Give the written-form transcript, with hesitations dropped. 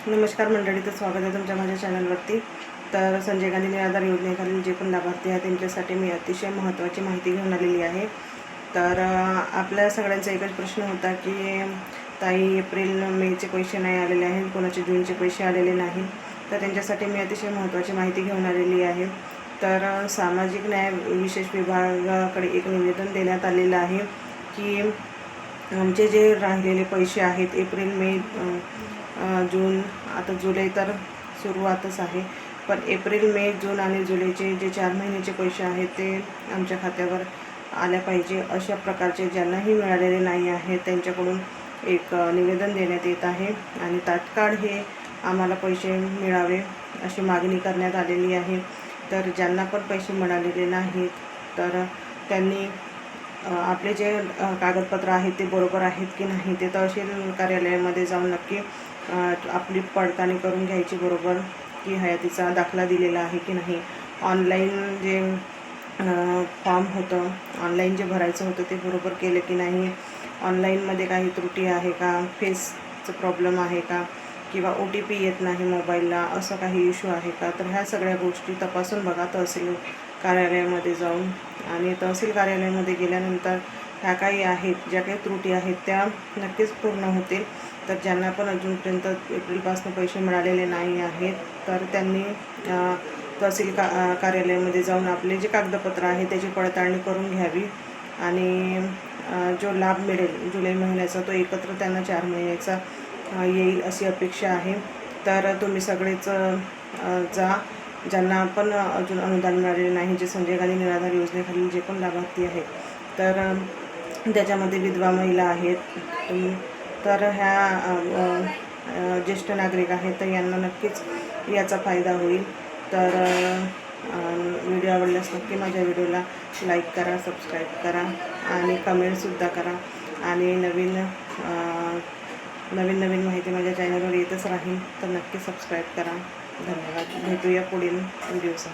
नमस्कार मंडळी, तर स्वागत आहे तुमच्या माझ्या चॅनलवरती. तर संजय गांधी निराधार योजनेखालील जे पण लाभार्थी आहेत त्यांच्यासाठी मी अतिशय महत्त्वाची माहिती घेऊन आलेली आहे. तर आपल्या सगळ्यांचा एकच प्रश्न होता की ताई, एप्रिल मेचे पैसे नाही आलेले आहेत, कोणाचे जूनचे पैसे आलेले नाही. तर त्यांच्यासाठी मी अतिशय महत्त्वाची माहिती घेऊन आलेली आहे. तर सामाजिक न्याय विशेष विभागाकडे एक निवेदन देण्यात आलेलं आहे की आमचे जे राहिलेले पैसे आहेत एप्रिल मे जून, आता जुलै तर सुरुवातच आहे, पण एप्रिल मे जून आणि जुलैचे जे 4 महिन्याचे पैसे आहेत ते आमच्या खात्यावर आल्या पाहिजे, अशा प्रकारचे ज्यांनाही मिळालेले नाही आहेत त्यांच्याकडून एक निवेदन देण्यात येत आहे. आणि तात्काळ हे आम्हाला पैसे मिळावे अशी मागणी करण्यात आलेली आहे. तर ज्यांना पण पैसे मिळालेले नाहीत तर त्यांनी आपले जे कागदपत्र आहेत ते बरोबर आहेत की नाही ते तहसील कार्यालयामध्ये जाऊन नक्की आपली पडताळणी करून घ्यायची, बरोबर की हयातीचा दाखला दिलेला आहे की नाही. ऑनलाईन जे फॉर्म होतं, ऑनलाईन जे भरायचं होतं ते बरोबर केलं की नाही, ऑनलाईनमध्ये काही त्रुटी आहे का, फेसचं प्रॉब्लेम आहे का, किंवा OTP येत नाही मोबाईलला, असं काही इश्यू आहे का. तर ह्या सगळ्या गोष्टी तपासून बघा तहसील कार्यालयामध्ये जाऊन. आणि तहसील कार्यालयामध्ये गेल्यानंतर ह्या काही आहेत, ज्या काही त्रुटी आहेत त्या नक्कीच पूर्ण होतील. तर ज्यांना पण अजूनपर्यंत एप्रिलपासून पैसे मिळालेले नाही आहेत तर त्यांनी तहसील कार्यालयामध्ये जाऊन आपले जे कागदपत्र आहे त्याची पडताळणी करून घ्यावी. आणि जो लाभ मिळेल जुलै महिन्याचा तो एकत्र त्यांना 4 महिन्याचा येईल अशी अपेक्षा आहे. तर तुम्ही सगळेच जा, ज्यांना पण अजून अनुदान मिळालेले नाही, जे संजय गांधी निराधार योजनेखालील जे पण लाभार्थी आहेत, तर त्याच्यामध्ये विधवा महिला आहेत, तर ह्या ज्येष्ठ नागरिक आहेत, तर यांना नक्कीच याचा फायदा होईल. तर व्हिडिओ आवडल्यास नक्की माझ्या व्हिडिओला लाईक करा, सबस्क्राईब करा आणि कमेंटसुद्धा करा. आणि नवीन माहिती माझ्या चॅनलवर येतच राहील, तर नक्की सबस्क्राईब करा. धन्यवाद. भेटूया पुढील व्हिडिओसह.